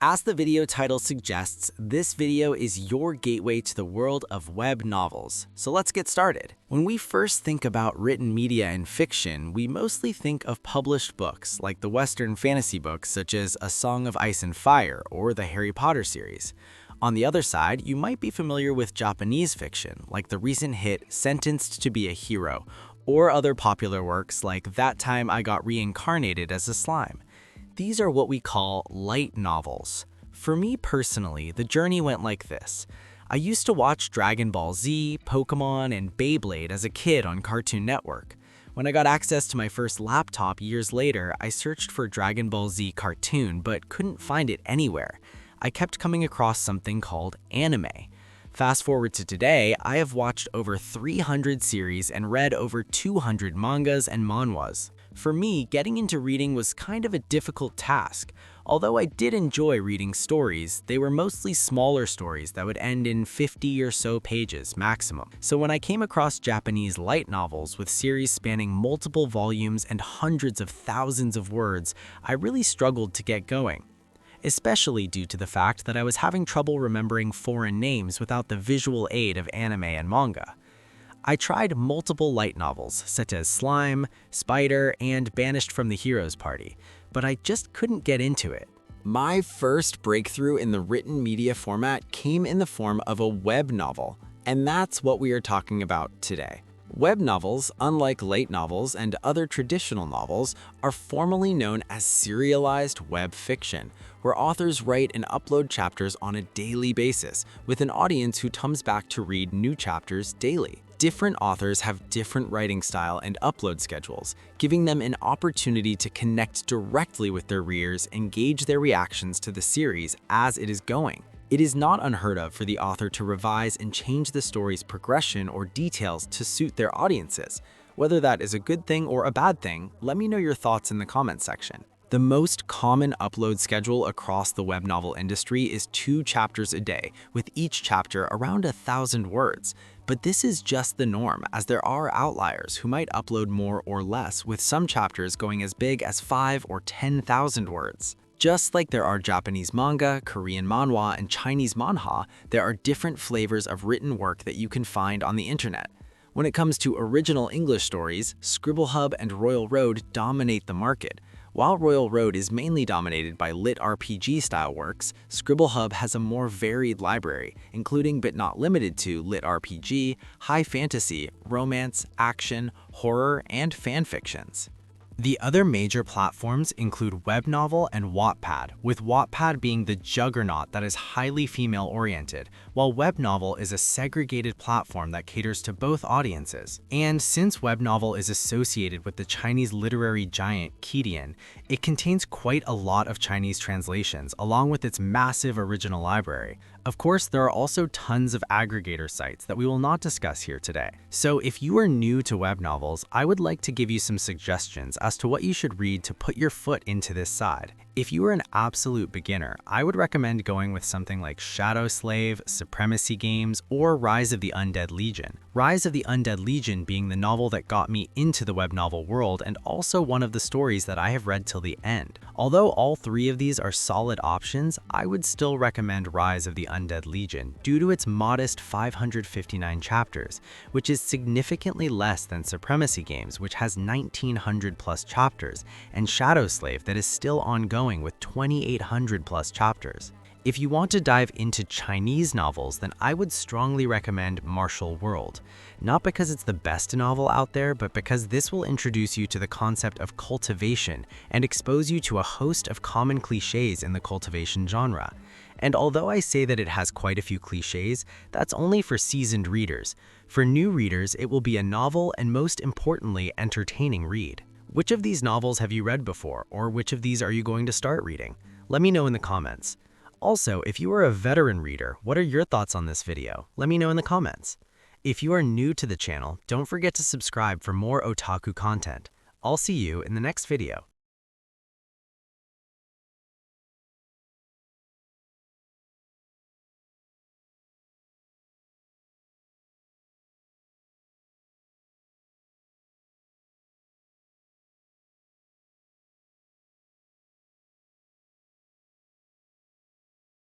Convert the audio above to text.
As the video title suggests, this video is your gateway to the world of web novels. So let's get started. When we first think about written media and fiction, we mostly think of published books like the Western fantasy books such as A Song of Ice and Fire or the Harry Potter series. On the other side, you might be familiar with Japanese fiction like the recent hit Sentenced to be a Hero, or other popular works like That Time I Got Reincarnated as a Slime. These are what we call light novels. For me personally, the journey went like this. I used to watch Dragon Ball Z, Pokemon, and Beyblade as a kid on Cartoon Network. When I got access to my first laptop years later, I searched for Dragon Ball Z cartoon but couldn't find it anywhere. I kept coming across something called anime. Fast forward to today, I have watched over 300 series and read over 200 mangas and manhwas. For me, getting into reading was kind of a difficult task. Although I did enjoy reading stories, they were mostly smaller stories that would end in 50 or so pages maximum. So when I came across Japanese light novels with series spanning multiple volumes and hundreds of thousands of words, I really struggled to get going. Especially due to the fact that I was having trouble remembering foreign names without the visual aid of anime and manga. I tried multiple light novels, such as Slime, Spider, and Banished from the Heroes Party, but I just couldn't get into it. My first breakthrough in the written media format came in the form of a web novel, and that's what we are talking about today. Web novels, unlike light novels and other traditional novels, are formally known as serialized web fiction, where authors write and upload chapters on a daily basis, with an audience who comes back to read new chapters daily. Different authors have different writing style and upload schedules, giving them an opportunity to connect directly with their readers and gauge their reactions to the series as it is going. It is not unheard of for the author to revise and change the story's progression or details to suit their audiences. Whether that is a good thing or a bad thing, let me know your thoughts in the comments section. The most common upload schedule across the web novel industry is 2 chapters a day, with each chapter around 1,000 words. But this is just the norm, as there are outliers who might upload more or less, with some chapters going as big as 5 or 10,000 words. Just like there are Japanese manga, Korean manhwa, and Chinese manhwa, there are different flavors of written work that you can find on the internet. When it comes to original English stories, ScribbleHub and Royal Road dominate the market. While Royal Road is mainly dominated by lit RPG-style works, ScribbleHub has a more varied library, including but not limited to lit RPG, high fantasy, romance, action, horror, and fanfictions. The other major platforms include Webnovel and Wattpad, with Wattpad being the juggernaut that is highly female-oriented, while Webnovel is a segregated platform that caters to both audiences. And since Webnovel is associated with the Chinese literary giant Kidian, it contains quite a lot of Chinese translations, along with its massive original library. Of course, there are also tons of aggregator sites that we will not discuss here today. So if you are new to web novels, I would like to give you some suggestions as to what you should read to put your foot into this side. If you are an absolute beginner, I would recommend going with something like Shadow Slave, Supremacy Games, or Rise of the Undead Legion. Rise of the Undead Legion being the novel that got me into the web novel world and also one of the stories that I have read till the end. Although all 3 of these are solid options, I would still recommend Rise of the Undead Legion due to its modest 559 chapters, which is significantly less than Supremacy Games, which has 1,900 plus chapters, and Shadow Slave that is still ongoing with 2,800 plus chapters. If you want to dive into Chinese novels, then I would strongly recommend Martial World. Not because it's the best novel out there, but because this will introduce you to the concept of cultivation and expose you to a host of common cliches in the cultivation genre. And although I say that it has quite a few cliches, that's only for seasoned readers. For new readers, it will be a novel and most importantly, entertaining read. Which of these novels have you read before, or which of these are you going to start reading? Let me know in the comments. Also, if you are a veteran reader, what are your thoughts on this video? Let me know in the comments. If you are new to the channel, don't forget to subscribe for more otaku content. I'll see you in the next video.